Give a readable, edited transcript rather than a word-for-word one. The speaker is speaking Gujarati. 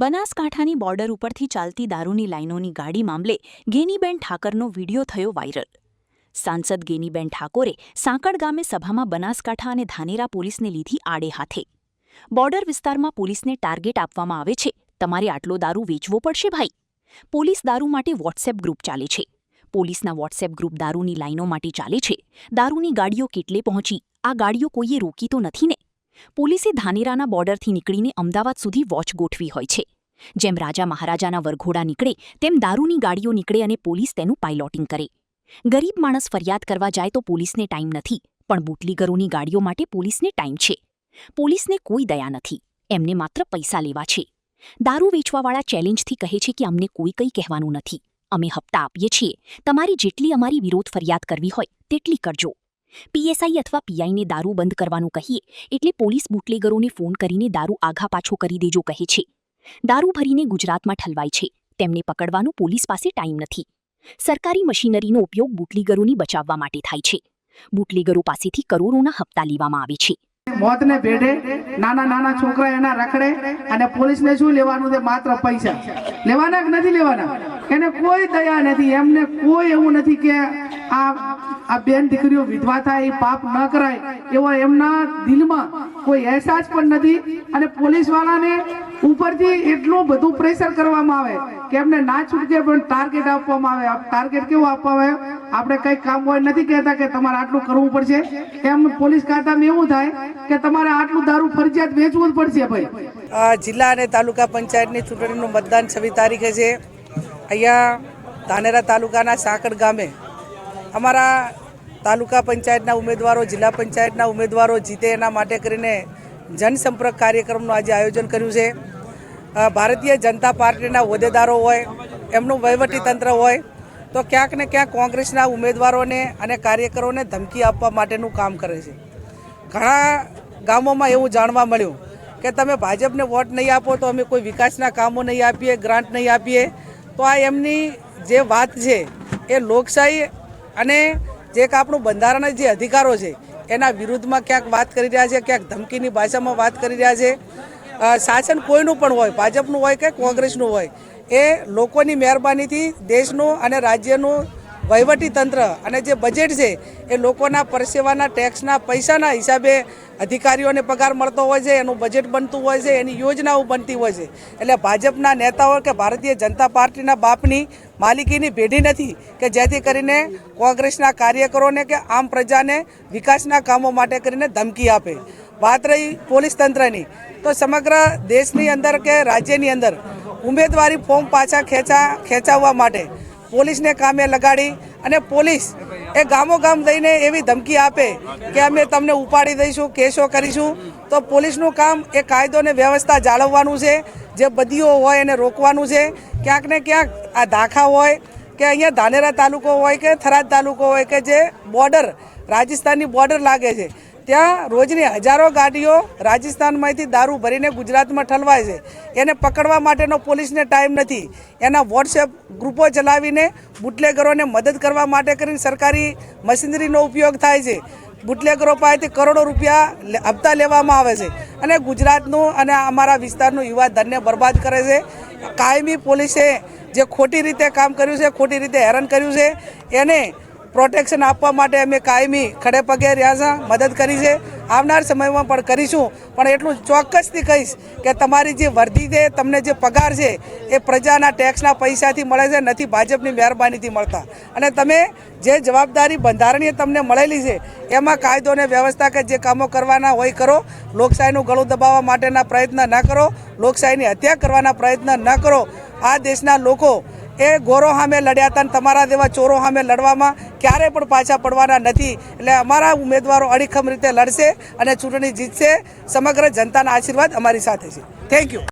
બનાસકાંઠાની બોર્ડર ઉપરથી ચાલતી દારૂની લાઇનોની ગાડી મામલે ગેનીબેન ઠાકરનો વિડીયો થયો વાયરલ। સાંસદ ગેનીબેન ઠાકોરે સાંકળ ગામે સભામાં બનાસકાંઠા અને ધાનેરા પોલીસને લીધી આડે હાથે। બોર્ડર વિસ્તારમાં પોલીસને ટાર્ગેટ આપવામાં આવે છે, તમારે આટલો દારૂ વેચવો પડશે ભાઈ। પોલીસ દારૂ માટે વોટ્સએપ ગ્રુપ ચાલે છે। પોલીસના વોટ્સએપ ગ્રુપ દારૂની લાઇનો માટે ચાલે છે। દારૂની ગાડીઓ કેટલે પહોંચી, આ ગાડીઓ કોઈએ રોકી તો નથી ને? પોલીસે ધાનેરાના બોર્ડરથી નીકળીને અમદાવાદ સુધી વોચ ગોઠવી હોય છે। જેમ રાજા મહારાજાના વરઘોડા નીકળે તેમ દારૂની ગાડીઓ નીકળે અને પોલીસ તેનું પાઇલોટિંગ કરે। ગરીબ માણસ ફરિયાદ કરવા જાય તો પોલીસને ટાઈમ નથી, પણ બુટલીગરોની ગાડીઓ માટે પોલીસને ટાઈમ છે। પોલીસને કોઈ દયા નથી, એમને માત્ર પૈસા લેવા છે। દારૂ વેચવાવાળા ચેલેન્જથી કહે છે કે અમને કોઈ કંઈ કહેવાનું નથી, અમે હપ્તા આપીએ છીએ, તમારી જેટલી અમારી વિરોધ ફરિયાદ કરવી હોય તેટલી કરજો। પીએસઆઈ અથવા પીઆઈને દારૂ બંધ કરવાનું કહીએ એટલે પોલીસ બુટલેગરોને ફોન કરીને દારૂ આઘા પાછો કરી દેજો કહે છે। દારૂ ભરીને ગુજરાતમાં ઠલવાય છે, તેમને પકડવાનું પોલીસ પાસે ટાઈમ નથી। સરકારી મશીનરીનો ઉપયોગ બુટલેગરોની બચાવવા માટે થાય છે। બુટલેગરો પાસેથી કરોડોના હપ્તા લેવામાં આવે છે। મોતને ભેડે નાના નાના છોકરા એના રખડે અને પોલીસને શું લેવાનું છે? માત્ર પૈસા લેવાના કે નથી લેવાના? એને કોઈ દયા નથી, એમને કોઈ એવું નથી કે આ બેન દીકરીઓ વિધવા થાય, પાપ ન કરાય એવો એમના દિલમાં કોઈ અહેસાસ પણ નથી। અને પોલીસ વાળાને ઉપરથી એટલું બધું પ્રેશર કરવામાં આવે કે એમને ના છૂટકે પણ ટાર્ગેટ આપવામાં આવે। ટાર્ગેટ કેવું આપવામાં આવે? આપણે કંઈક કામ હોય નથી કહેતા કે તમારે આટલું કરવું પડશે, એમ પોલીસ ખાતામાં એવું થાય કે તમારે આટલું દારૂ ફરજિયાત વેચવું જ પડશે ભાઈ। જિલ્લા અને તાલુકા પંચાયતની ચૂંટણીનું મતદાન 26 તારીખે છે। અહીંયા ધાનેરા તાલુકાના સાંકળ ગામે અમારા તાલુકા પંચાયતના ઉમેદવારો, જિલ્લા પંચાયતના ઉમેદવારો જીતે એના માટે કરીને જનસંપર્ક કાર્યક્રમનું આજે આયોજન કર્યું છે। ભારતીય જનતા પાર્ટીના હોદ્દેદારો હોય, એમનું વહીવટીતંત્ર હોય તો ક્યાંક ને ક્યાંક કોંગ્રેસના ઉમેદવારોને અને કાર્યકરોને ધમકી આપવા માટેનું કામ કરે છે। ઘણા ગામોમાં એવું જાણવા મળ્યું કે તમે ભાજપને વોટ નહીં આપો તો અમે કોઈ વિકાસના કામો નહીં આપીએ, ગ્રાન્ટ નહીં આપીએ। તો આ એમની જે વાત છે એ લોકશાહી અને જે આપણું બંધારણ જે અધિકારો છે એના વિરુદ્ધમાં ક્યાંક વાત કરી રહ્યા છે, ક્યાંક ધમકીની ભાષામાં વાત કરી રહ્યા છે। શાસન કોઈનું પણ હોય, ભાજપનું હોય કે કોંગ્રેસનું હોય, એ લોકોની મહેરબાનીથી દેશનું અને રાજ્યનું વહીવટીતંત્ર અને જે બજેટ છે એ લોકોના પરસેવાના ટેક્સના પૈસાના હિસાબે અધિકારીઓને પગાર મળતો હોય છે, એનું બજેટ બનતું હોય છે, એની યોજનાઓ બનતી હોય છે। એટલે ભાજપના નેતાઓ કે ભારતીય જનતા પાર્ટીના બાપની માલિકીની પેઢી નથી કે જેથી કરીને કોંગ્રેસના કાર્યકરોને કે આમ પ્રજાને વિકાસના કામો માટે કરીને ધમકી આપે। વાત રહી પોલીસ તંત્રની, તો સમગ્ર દેશની અંદર કે રાજ્યની અંદર ઉમેદવારી ફોર્મ પાછા ખેંચાવવા માટે પોલીસને કામે લગાડી અને પોલીસ એ ગામો ગામ જઈને એવી ધમકી આપે કે અમે તમને ઉપાડી દઈશું, કેસો કરીશું। તો પોલીસનું કામ એ કાયદો અને વ્યવસ્થા જાળવવાનું છે, જે બદીઓ હોય એને રોકવાનું છે। ક્યાંક ને ક્યાંક આ દાખા હોય કે અહીંયા ધાનેરા તાલુકો હોય કે થરાદ તાલુકો હોય કે જે બોર્ડર રાજસ્થાનની બોર્ડર લાગે છે, ત્યાં રોજની હજારો ગાડીઓ રાજસ્થાનમાંથી દારૂ ભરીને ગુજરાતમાં ઠલવાય છે। એને પકડવા માટેનો પોલીસને ટાઈમ નથી। એના વોટ્સએપ ગ્રુપો ચલાવીને બુટલેગરોને મદદ કરવા માટે કરીને સરકારી મશીનરીનો ઉપયોગ થાય છે। બુટલેગરો પાસેથી કરોડો રૂપિયા હપ્તા લેવામાં આવે છે અને ગુજરાતનું અને અમારા વિસ્તારનું યુવા ધનને બરબાદ કરે છે। કાયમી પોલીસે જે ખોટી રીતે કામ કર્યું છે, ખોટી રીતે હેરાન કર્યું છે, એને પ્રોટેક્શન આપવા માટે અમે કાયમી ખડે પગે રહ્યા છે, મદદ કરી છે। આવનાર સમયમાં પણ કરીશું। પણ એટલું ચોક્કસથી કહીશ કે તમારી જે વર્દી છે, તમને જે પગાર છે એ પ્રજાના ટેક્સના પૈસાથી મળે છે, નથી ભાજપની મહેરબાનીથી મળતા। અને તમે જે જવાબદારી બંધારણીય તમને મળેલી છે એમાં કાયદો અને વ્યવસ્થા કે જે કામો કરવાના હોય કરો। લોકશાહીનું ગળું દબાવવા માટેના પ્રયત્ન ન કરો, લોકશાહીની હત્યા કરવાના પ્રયત્ન ન કરો। આ દેશના લોકો એ ગોરો સામે લડ્યા હતા, તમારા જેવા ચોરો સામે લડવામાં ક્યારેય પણ પાછા પડવાના નથી। એટલે અમારા ઉમેદવારો અડીખમ રીતે લડશે અને ચૂંટણી જીતશે। સમગ્ર જનતાના આશીર્વાદ અમારી સાથે છે। Thank you.